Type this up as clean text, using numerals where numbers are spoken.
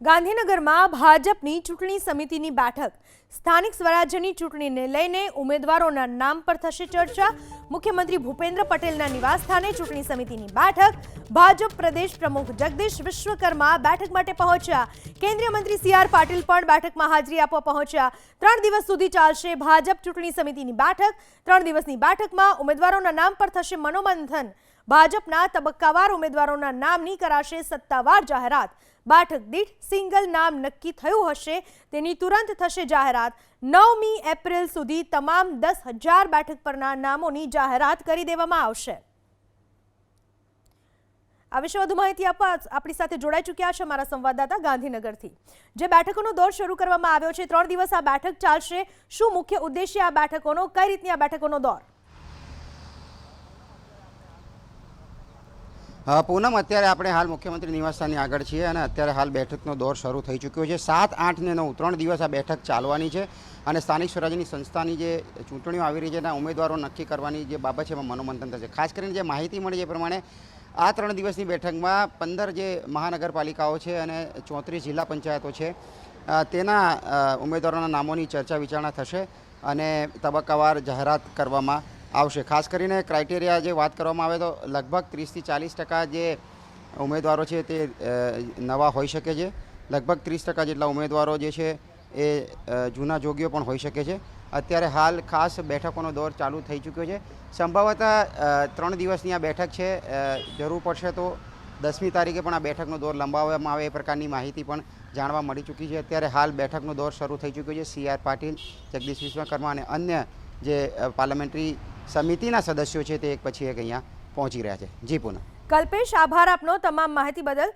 ગાંધીનગરમાં ભાજપની ચૂંટણી સમિતિની બેઠક સ્થાનિક સ્વરાજ્યની ચૂંટણીને લઈને ઉમેદવારોના નામ પર થશે ચર્ચા। મુખ્યમંત્રી ભૂપેન્દ્ર પટેલના નિવાસસ્થાને ચૂંટણી સમિતિની બેઠક। ભાજપ પ્રદેશ પ્રમુખ જગદીશ વિશ્વકર્મા બેઠક માટે પહોંચ્યા। કેન્દ્રીય મંત્રી સી.આર. પાટીલ પણ બેઠકમાં હાજરી આપવા પહોંચ્યા। 3 દિવસ સુધી ચાલશે ભાજપ ચૂંટણી સમિતિની બેઠક। 3 દિવસની બેઠકમાં ઉમેદવારોના નામ પર થશે મનોમંથન। ભાજપના તબક્કાવાર ઉમેદવારોના નામની કરાશે સત્તાવાર જાહેરાત। બેઠક દીઠ સિંગલ નામ નક્કી થયું હશે તેની તુરંત થશે જાહેરાત। 9મી એપ્રિલ સુધી તમામ 10,000 બેઠક પરના નામોની જાહેરાત કરી દેવામાં આવશે। આ વિશે વધુ માહિતી આપવા આપણી સાથે જોડાઈ ચૂક્યા છે અમારા સંવાદદાતા ગાંધીનગરથી। જે બેઠકોનો દોર શરૂ કરવામાં આવ્યો છે, 3 દિવસ આ બેઠક ચાલશે। શું મુખ્ય ઉદ્દેશ્ય આ બેઠકોનો, કઈ રીતની આ બેઠકોનો દોર? પૂનમ, અત્યારે આપણે હાલ મુખ્યમંત્રી નિવાસસ્થાનની આગળ છીએ અને અત્યારે હાલ બેઠકનો દોર શરૂ થઈ ચૂક્યો છે। 7, 8 ને 9 3 દિવસ આ બેઠક ચાલવાની છે અને સ્થાનિક સ્વરાજ્યની સંસ્થાની જે ચૂંટણીઓ આવી રહી છે એના ઉમેદવારો નક્કી કરવાની જે બાબત છે એમાં મનોમંથન થશે। ખાસ કરીને જે માહિતી મળી એ પ્રમાણે આ 3 દિવસની બેઠકમાં 15 જે મહાનગરપાલિકાઓ છે અને 34 જિલ્લા પંચાયતો છે તેના ઉમેદવારોના નામોની ચર્ચા વિચારણા થશે અને તબક્કાવાર જાહેરાત કરવામાં આવશે। ખાસ કરીને ક્રાઇટેરિયા જે વાત કરવામાં આવે તો લગભગ 30 થી 40% જે ઉમેદવારો છે તે નવા હોઈ શકે છે। લગભગ 30% જેટલા ઉમેદવારો જે છે એ જૂના જોગીઓ પણ હોઈ શકે છે। અત્યારે હાલ ખાસ બેઠકોનો દોર ચાલુ થઈ ચૂક્યો છે। સંભવતઃ 3 દિવસની આ બેઠક છે, જરૂર પડશે તો 10મી તારીખે પણ આ બેઠકનો દોર લંબાવવામાં આવે એ પ્રકારની માહિતી પણ જાણવા મળી ચૂકી છે। અત્યારે હાલ બેઠકનો દોર શરૂ થઈ ચૂક્યો છે। સી.આર. પાટીલ, જગદીશ વિશ્વકર્મા અને અન્ય જે પાર્લામેન્ટરી સમિતિના સદસ્યો છે તે એક પછી એક અહીંયા પહોંચી રહ્યા છે। જી પૂનમ। કલ્પેશ, આભાર આપનો તમામ માહિતી બદલ।